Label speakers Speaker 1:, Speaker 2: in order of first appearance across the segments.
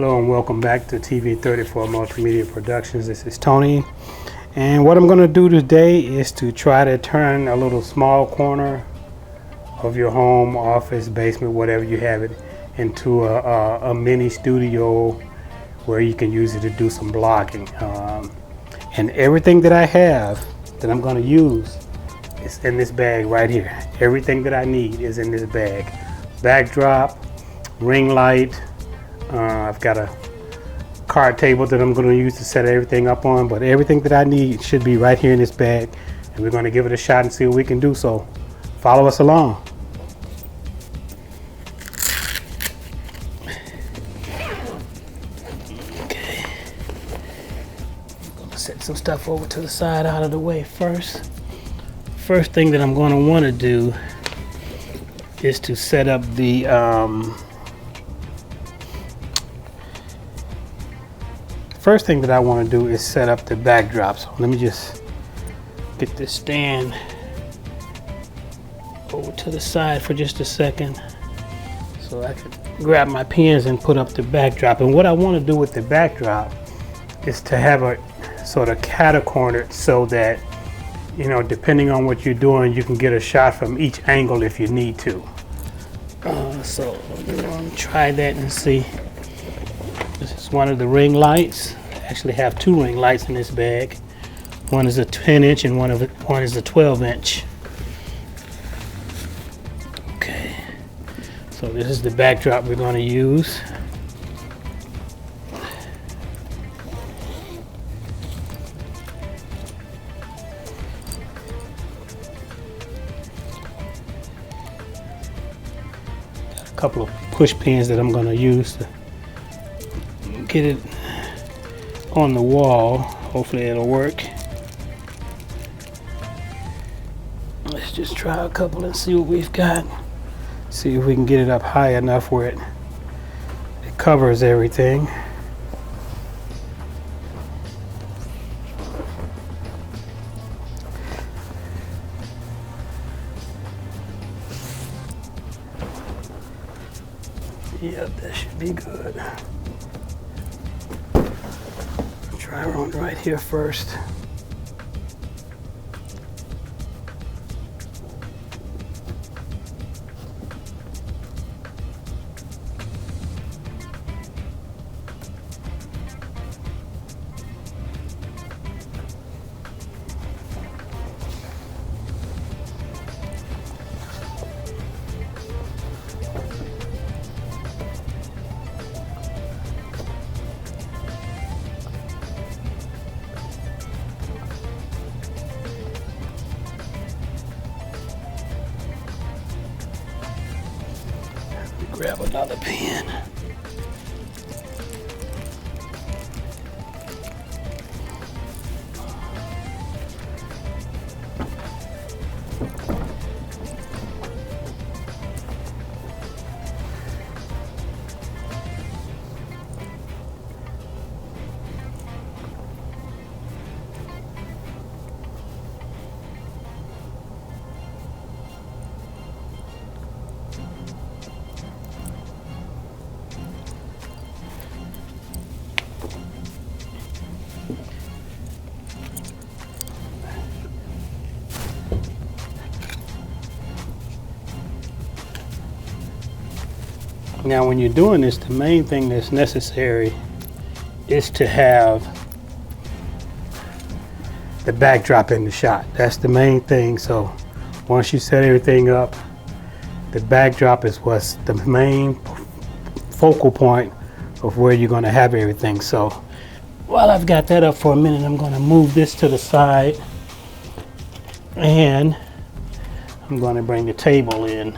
Speaker 1: Hello and welcome back to TV34 Multimedia Productions. This is Tony, and what I'm going to do today is to try to turn a little small corner of your home, office, basement, whatever you have it, into a mini studio where you can use it to do some blogging. And everything that I have that I'm going to use is in this bag right here. Everything that I need is in this bag. Backdrop, ring light. I've got a card table that I'm going to use to set everything up on, but everything that I need should be right here in this bag, and we're going to give it a shot and see what we can do. So follow us along. Okay, I'm going to set some stuff over to the side out of the way first. First thing that I'm going to want to do is to set up the first thing that I want to do is set up the backdrop. So let me just get this stand over to the side for just a second so I can grab my pins and put up the backdrop. And what I want to do with the backdrop is to have it sort of catty-cornered so that, you know, depending on what you're doing, you can get a shot from each angle if you need to. So I'm going to try that and see. This is one of the ring lights. I actually have two ring lights in this bag. One is a 10-inch and one is a 12-inch. Okay, so this is the backdrop we're going to use. Got a couple of push pins that I'm going to use to get it on the wall. Hopefully it'll work. Let's just try a couple and see what we've got. See if we can get it up high enough where it covers everything. Yep, that should be good. Try one right here first. Grab another pen. Now when you're doing this, the main thing that's necessary is to have the backdrop in the shot. That's the main thing. So once you set everything up, the backdrop is what's the main focal point of where you're going to have everything. So while I've got that up for a minute, I'm going to move this to the side and I'm going to bring the table in.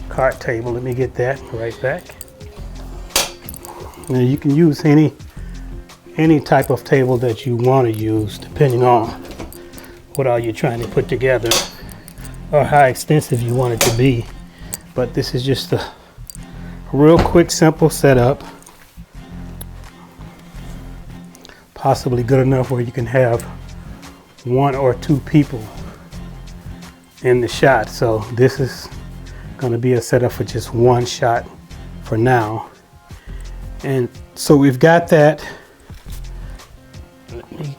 Speaker 1: Cart table, let me get that right back. Now you can use any type of table that you want to use depending on what all you're trying to put together or how extensive you want it to be. But this is just a real quick, simple setup. Possibly good enough where you can have one or two people in the shot. So this is going to be a setup for just one shot for now. And So we've got that. Let me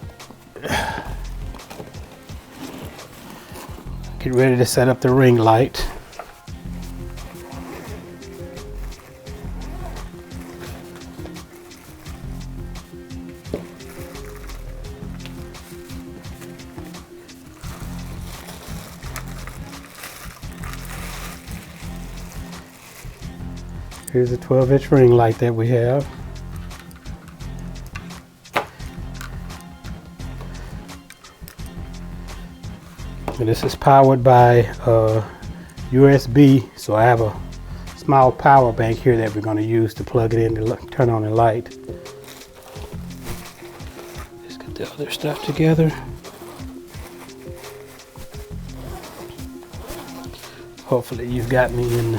Speaker 1: get ready to set up the ring light. Here's a 12-inch ring light that we have. And this is powered by USB, so I have a small power bank here that we're going to use to plug it in to turn on the light. Let's get the other stuff together. Hopefully you've got me in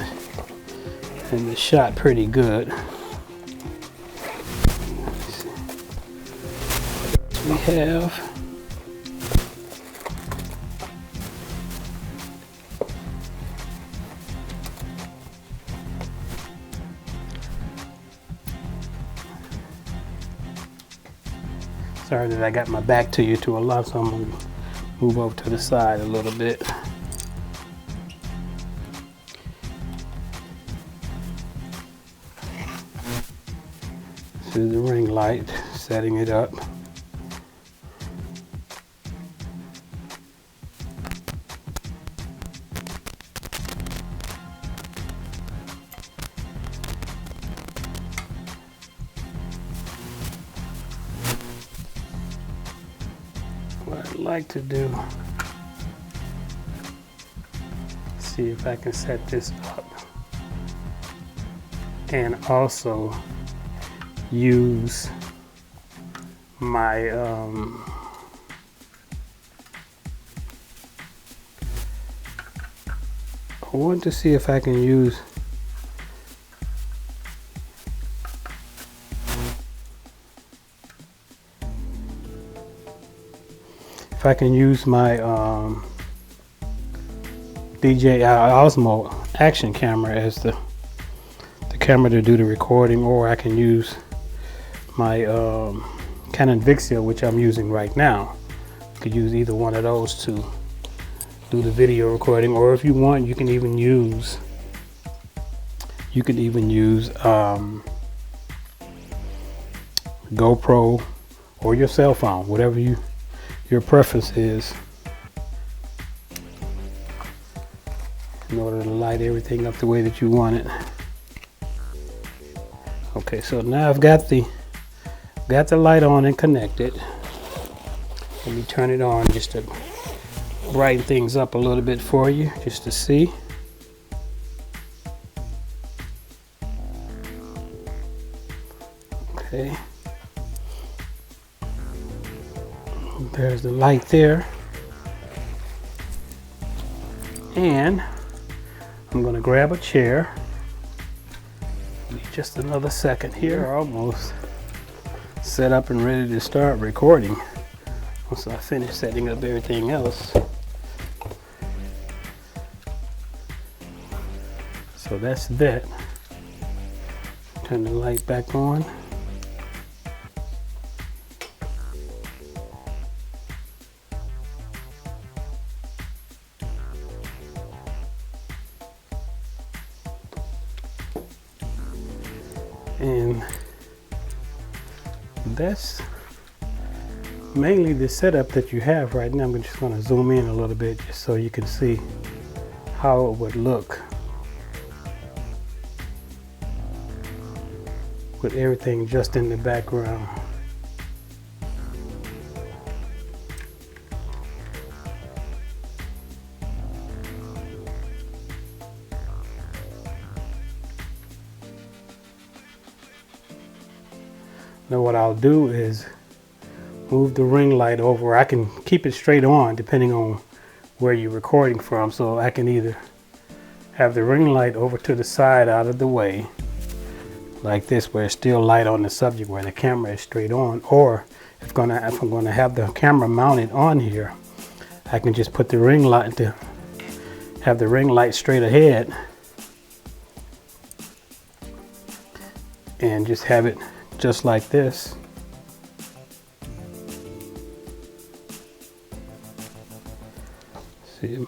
Speaker 1: the shot pretty good. We have sorry that I got my back to you to a lot, so I'm going to move over to the side a little bit. This is the ring light, setting it up. What I'd like to do, see if I can set this up and also use my I want to see if I can use my DJI Osmo action camera as the camera to do the recording, or I can use my Canon Vixia, which I'm using right now. You could use either one of those to do the video recording, or if you want, you can even use GoPro or your cell phone, whatever your preference is, in order to light everything up the way that you want it. Okay, so now I've got the light on and connected. Let me turn it on just to brighten things up a little bit for you, just to see. Okay. There's the light there. And I'm going to grab a chair. Just another second here. We're almost set up and ready to start recording once I finish setting up everything else. So that's that. Turn the light back on. And that's mainly the setup that you have right now. I'm just going to zoom in a little bit just so you can see how it would look with everything just in the background. Now what I'll do is move the ring light over. I can keep it straight on depending on where you're recording from. So I can either have the ring light over to the side out of the way, like this, where it's still light on the subject where the camera is straight on, or if I'm going to have the camera mounted on here, I can just put the ring light to have the ring light straight ahead and just have it just like this. See, there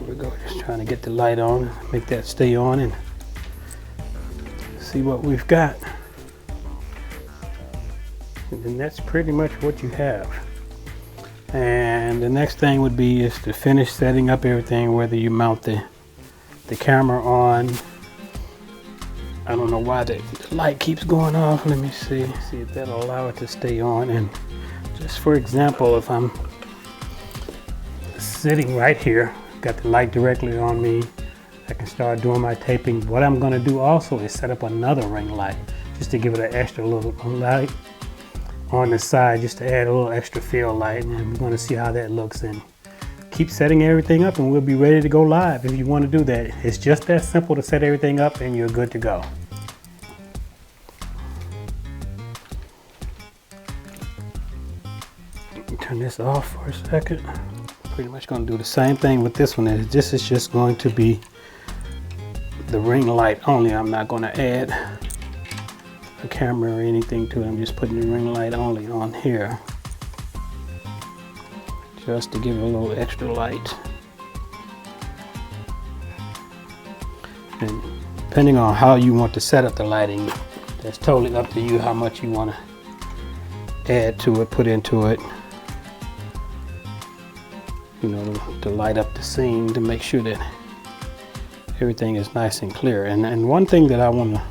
Speaker 1: we go. Just trying to get the light on, make that stay on, and see what we've got. And then that's pretty much what you have. And the next thing would be is to finish setting up everything, whether you mount the camera on. I don't know why the light keeps going off. Let me see if that'll allow it to stay on. And just for example, if I'm sitting right here, got the light directly on me, I can start doing my taping. What I'm going to do also is set up another ring light just to give it an extra little light on the side, just to add a little extra field light, and we're going to see how that looks. And keep setting everything up and we'll be ready to go live if you want to do that. It's just that simple to set everything up and you're good to go. Turn this off for a second. Pretty much going to do the same thing with this one. This is just going to be the ring light only. I'm not going to add a camera or anything to it. I'm just putting the ring light only on here, just to give it a little extra light. And depending on how you want to set up the lighting, that's totally up to you how much you want to add to it, put into it, you know, to light up the scene, to make sure that everything is nice and clear. And one thing that I want to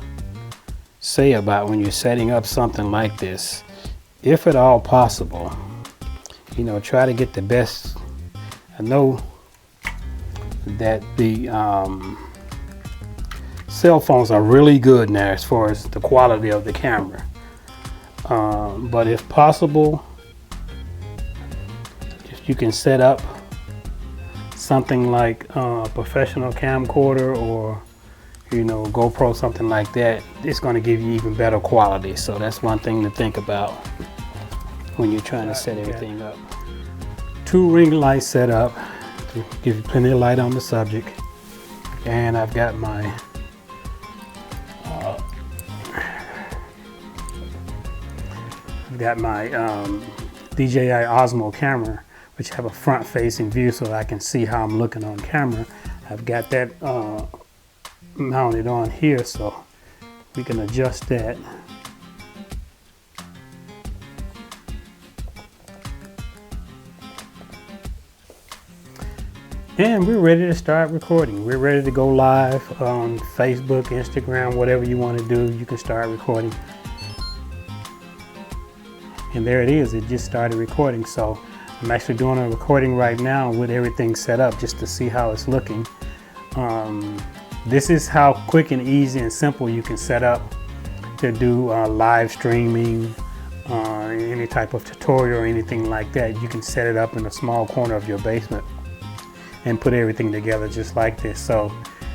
Speaker 1: say about when you're setting up something like this, if at all possible, you know, try to get the best. I know that the cell phones are really good now as far as the quality of the camera, but if possible, if you can set up something like a professional camcorder or, you know, GoPro, something like that, it's going to give you even better quality. So that's one thing to think about when you're trying to set everything up. 2 ring lights set up to give you plenty of light on the subject, and I've got my DJI Osmo camera, which have a front-facing view so I can see how I'm looking on camera. I've got that mounted on here, so we can adjust that. And we're ready to start recording. We're ready to go live on Facebook, Instagram, whatever you want to do, you can start recording. And there it is, it just started recording. So I'm actually doing a recording right now with everything set up just to see how it's looking. This is how quick and easy and simple you can set up to do live streaming, any type of tutorial or anything like that. You can set it up in a small corner of your basement and put everything together just like this. So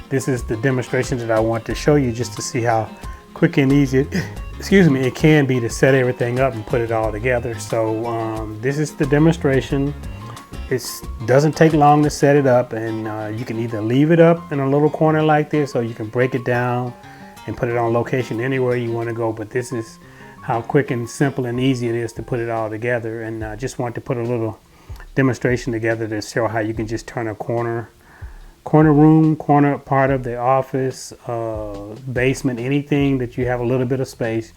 Speaker 1: this is the demonstration that I want to show you, just to see how quick and easy it can be to set everything up and put it all together. So this is the demonstration. It doesn't take long to set it up, and you can either leave it up in a little corner like this, or you can break it down and put it on location anywhere you want to go. But this is how quick and simple and easy it is to put it all together. And I just want to put a little demonstration together to show how you can just turn a corner room, corner part of the office, basement, anything that you have a little bit of space,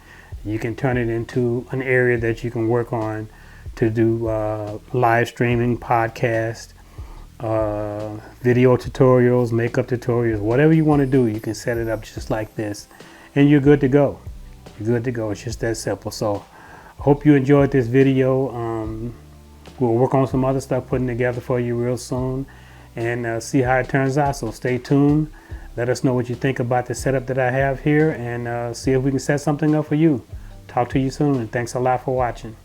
Speaker 1: you can turn it into an area that you can work on to do live streaming, podcast, video tutorials, makeup tutorials, whatever you want to do. You can set it up just like this and you're good to go. You're good to go. It's just that simple. So I hope you enjoyed this video. We'll work on some other stuff putting together for you real soon, and see how it turns out. So stay tuned. Let us know what you think about the setup that I have here, and see if we can set something up for you. Talk to you soon, and thanks a lot for watching.